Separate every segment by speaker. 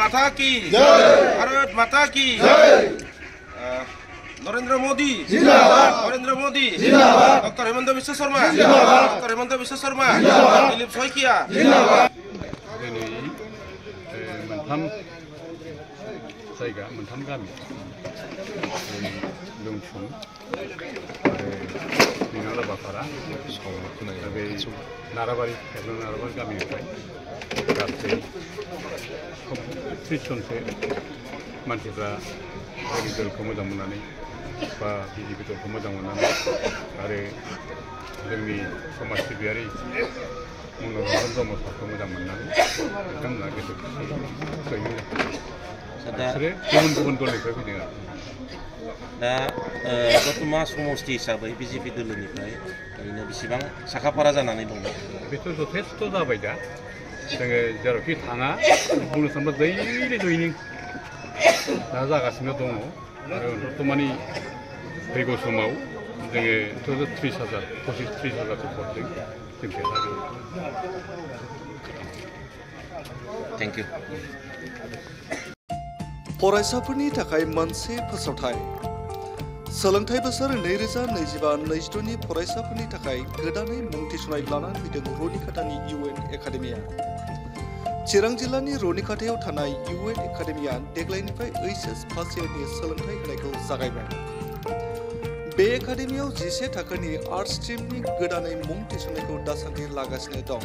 Speaker 1: माता की भारत माता की नरेंद्र मोदी डॉक्टर हेमंत विश्व शर्मा दिलीप शइकिया
Speaker 2: मोनथाम गामि लुंथुम बापारा बे नाराबारि गामिनिफ्राय गासै 30 जनसो मानसिफ्रा जोंनि दलखौ मोजां मोननानै बा बिजेपि दलखौ मोजां मोननानै आरो जोंनि समाज सिबियारि मनरन्जन ब्रह्म सारखौ मोजां मोननानै बिथांमोना गोसो बिसोरो गुबुन दलनिफ्राय फैदों आरो
Speaker 1: दा दतमा समष्टि हिसाबै बिजेपि दलनिफ्राय ओरैनो बेसेबां साखाफारा जानानै दं
Speaker 2: बेथ' जथेस्थ' जाबाय दा जोङो जेरावखि थाङा बुंनो थाङोब्ला दैलि जयनिं दा जागासिनो दङ आरो दतमानि फैगौ समाव जोङो 30,000 25-30,000 भटजों जों देरहागोन।
Speaker 1: Thank you.
Speaker 3: फरायसाफोरनि थाखाय मोनसे फोसावथाय सोलोंथाइ बोसोर 2025-26 नि फरायसाफोरनि थाखाय गोदानै मुं थिसननाय लानानै फैदों रुनिकाटानि UN एकाडेमिया। चिरां जिल्लानि रुनिकाटायाव थानाय UN एकाडेमिया देग्लायनिफ्राय HS फार्स्ट इयारनि सोलोंथाइ होनायखौ जागायबाय। बे एकाडेमियाव 11 थाखोनि आर्ट्स स्ट्रिमनि गोदानै मुं थिसननायखौ दासान्दि लागासिनो दं।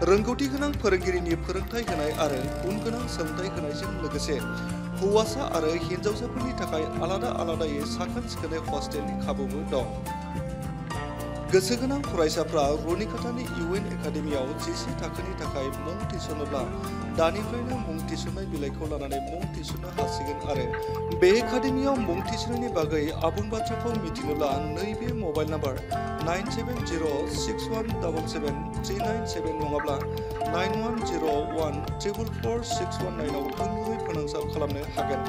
Speaker 3: रोंगौथि गोनां फोरोंगिरिनि फोरोंथाय होनाय आरो गुन गोनां सोलोंथाइ होनायजों लोगोसे हौवासा आरो हिन्जावसाफोरनि थाखाय आलादायै साखोन-सिखोनै हस्टेलनि खाबुबो दं। गोसो गोनां फरायसाफ्रा रुनिकाटानि UN एकाडेमियाव 11 थाखोनि थाखाय मुं थिसनोब्ला दानिफ्रायनो मुं थिसननाय बिलाइखौ लानानै मुं थिसननो हासिगोन आरो बे एकाडेमियाव मुं थिसननायनि बागै आबुं बाथ्राखौ मिथिनोब्ला नैबे मबाइल नाम्बार 9706177397 नङाब्ला 9101444619 आव थोंजोङै फोनांजाब खालामनो हागोन।